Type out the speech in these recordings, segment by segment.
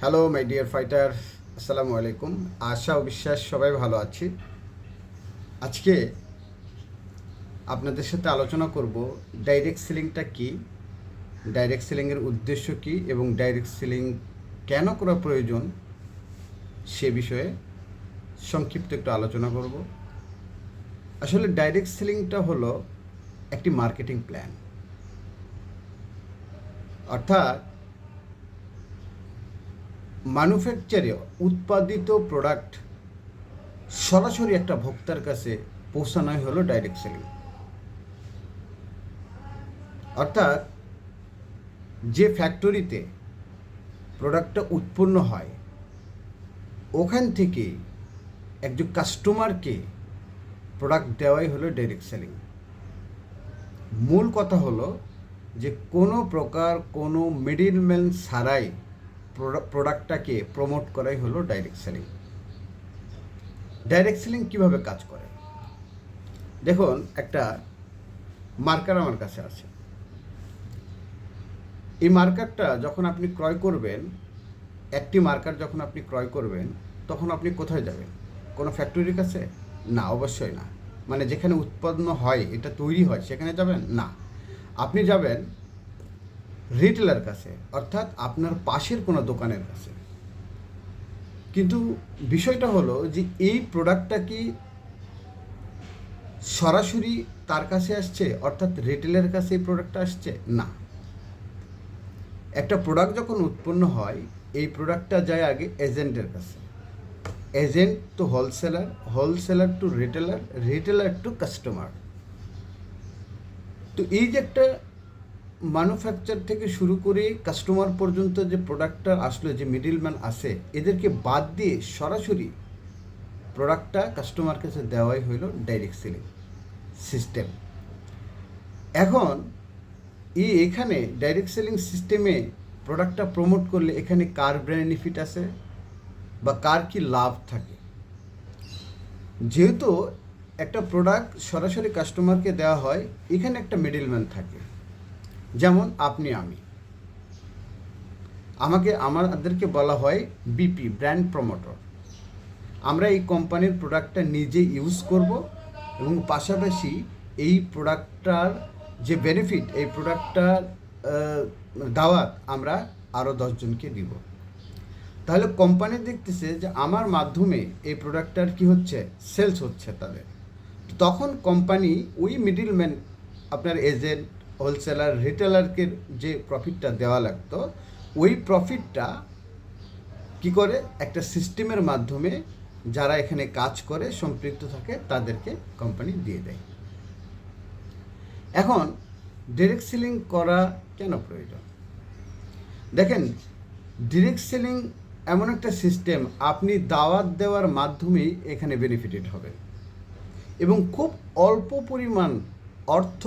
Hello my dear fighter, আসসালামু আলাইকুম। আশা ও বিশ্বাস সবাই ভালো আছি। আজকে আপনাদের সাথে আলোচনা করব ডাইরেক্ট সেলিংটা কি, ডাইরেক্ট সেলিংয়ের উদ্দেশ্য কি এবং ডাইরেক্ট সেলিং কেন করা প্রয়োজন সে বিষয়ে সংক্ষিপ্ত একটু আলোচনা করব। আসলে ডাইরেক্ট সেলিংটা হলো একটি মার্কেটিং প্ল্যান, অর্থাৎ ম্যানুফ্যাকচারে উৎপাদিত প্রোডাক্ট সরাসরি একটা ভোক্তার কাছে পৌঁছানোই হলো ডাইরেক্ট সেলিং। অর্থাৎ যে ফ্যাক্টরিতে প্রোডাক্টটা উৎপন্ন হয় ওখান থেকে একজন কাস্টমারকে প্রোডাক্ট দেওয়াই হলো ডাইরেক্ট সেলিং। মূল কথা হলো যে কোনো প্রকার কোনো মিডলম্যান ছাড়াই প্রোডাক্টটাকে প্রমোট করাই হলো ডাইরেক্ট সেলিং। ডাইরেক্ট সেলিং কীভাবে কাজ করে দেখুন, একটা মার্কার আমার কাছে আছে। এই মার্কারটা যখন আপনি ক্রয় করবেন, একটি মার্কার যখন আপনি ক্রয় করবেন তখন আপনি কোথায় যাবেন? কোনো ফ্যাক্টরির কাছে? না, অবশ্যই না। মানে যেখানে উৎপন্ন হয়, এটা তৈরি হয়, সেখানে যাবেন না। আপনি যাবেন রিটেলার কাছে, অর্থাৎ আপনার পাশের কোনো দোকানের কাছে। কিন্তু বিষয়টা হলো যে এই প্রোডাক্টটা কি সরাসরি তার কাছে আসছে, অর্থাৎ রিটেলের কাছে এই প্রোডাক্টটা আসছে? না। একটা প্রোডাক্ট যখন উৎপন্ন হয় এই প্রোডাক্টটা যায় আগে এজেন্টের কাছে, agent to wholesaler, wholesaler to retailer, retailer to customer. তো এই যে একটা ম্যানুফ্যাকচার থেকে শুরু করে কাস্টমার পর্যন্ত যে প্রোডাক্টটা আসলে, যে মিডলম্যান আছে, এদেরকে বাদ দিয়ে সরাসরি প্রোডাক্টটা কাস্টমার কাছে দেওয়াই হইল ডাইরেক্ট সেলিং সিস্টেম। এখন এখানে ডাইরেক্ট সেলিং সিস্টেমে প্রোডাক্টটা প্রমোট করলে এখানে কার বেনিফিট আছে বা কার কি লাভ থাকে? যেহেতু একটা প্রোডাক্ট সরাসরি কাস্টমারকে দেওয়া হয়, এখানে একটা মিডলম্যান থাকে। যেমন আপনি, আমাদেরকে বলা হয় বিপি, ব্র্যান্ড প্রমোটর। আমরা এই কোম্পানির প্রোডাক্টটা নিজে ইউজ করব এবং পাশাপাশি এই প্রোডাক্টটার যে বেনিফিট, এই প্রোডাক্টটার দাওয়াত আমরা আরও 10 জনকে দিব। তাহলে কোম্পানি দেখতেছে যে আমার মাধ্যমে এই প্রোডাক্টটার কি হচ্ছে, সেলস হচ্ছে তাদের। তখন কোম্পানি ওই মিডলম্যান, আপনার এজেন্ট, হোলসেলার, রিটেলারকে যে প্রফিটটা দেওয়া লাগতো, ওই প্রফিটটা কি করে, একটা সিস্টেমের মাধ্যমে যারা এখানে কাজ করে, সম্পৃক্ত থাকে, তাদেরকে কোম্পানি দিয়ে দেয়। এখন ডাইরেক্ট সেলিং করা কেন প্রয়োজন? দেখেন, ডাইরেক্ট সেলিং এমন একটা সিস্টেম, আপনি দাওয়াত দেওয়ার মাধ্যমেই এখানে বেনিফিটেড হবে এবং খুব অল্প পরিমাণ অর্থ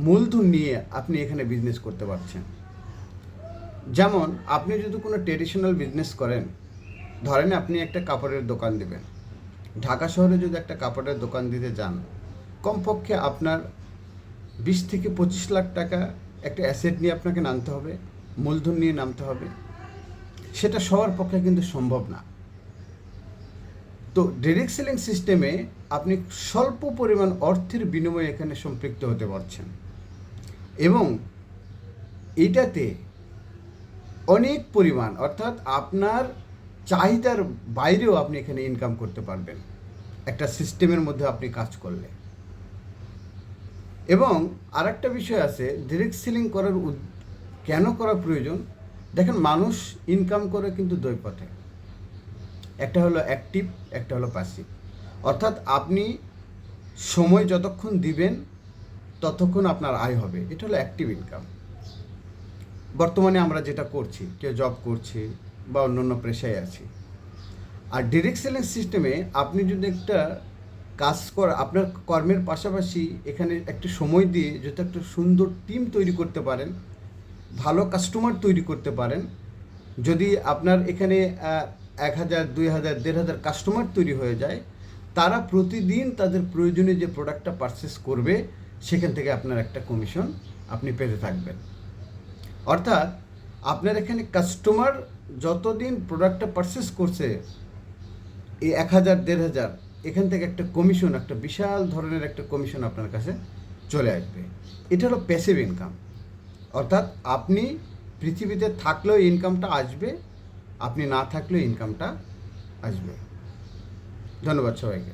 মূলধন নিয়ে আপনি এখানে বিজনেস করতে পারছেন। যেমন আপনি যদি কোনো ট্রেডিশনাল বিজনেস করেন, ধরেন আপনি একটা কাপড়ের দোকান দেবেন। ঢাকা শহরে যদি একটা কাপড়ের দোকান দিতে যান, কমপক্ষে আপনার 20 থেকে 25 লাখ টাকা একটা অ্যাসেট নিয়ে আপনাকে নামতে হবে, মূলধন নিয়ে নামতে হবে। সেটা সবার পক্ষে কিন্তু সম্ভব না। তো ডাইরেক্ট সেলিং সিস্টেমে আপনি স্বল্প পরিমাণ অর্থের বিনিময়ে এখানে সম্পৃক্ত হতে পারছেন এবং এটাতে অনেক পরিমাণ, অর্থাৎ আপনার চাহিদার বাইরেও আপনি এখানে ইনকাম করতে পারবেন একটা সিস্টেমের মধ্যে আপনি কাজ করলে। এবং আরেকটা বিষয় আছে, ডাইরেক্ট সেলিং করার কেন করা প্রয়োজন? দেখেন, মানুষ ইনকাম করে কিন্তু দুই পথে, একটা হলো অ্যাক্টিভ, একটা হলো প্যাসিভ। অর্থাৎ আপনি সময় যতক্ষণ দিবেন ততক্ষণ আপনার আয় হবে, এটা হলো অ্যাক্টিভ ইনকাম। বর্তমানে আমরা যেটা করছি, কেউ জব করছি বা অন্যান্য পেশায় আছি। আর ডাইরেক্ট সেলিং সিস্টেমে আপনি যদি একটা কাজ আপনার কর্মের পাশাপাশি এখানে একটা সময় দিয়ে যদি একটা সুন্দর টিম তৈরি করতে পারেন, ভালো কাস্টমার তৈরি করতে পারেন, যদি আপনার এখানে 1000, 2000, 1500 কাস্টমার তৈরি হয়ে যায়, তারা প্রতিদিন তাদের প্রয়োজনীয় যে প্রোডাক্টটা পারচেস করবে, সেখান থেকে আপনার একটা কমিশন আপনি পেতে থাকবেন। অর্থাৎ আপনার এখানে কাস্টমার যতদিন প্রোডাক্টটা পারচেস করছে, এই 1,000 1,500 এখান থেকে একটা কমিশন, একটা বিশাল ধরনের একটা কমিশন আপনার কাছে চলে আসবে। এটা হলো প্যাসিভ ইনকাম, অর্থাৎ আপনি পৃথিবীতে থাকলেও ইনকামটা আসবে, আপনি না থাকলেও ইনকামটা আসবে। ধন্যবাদ সবাইকে।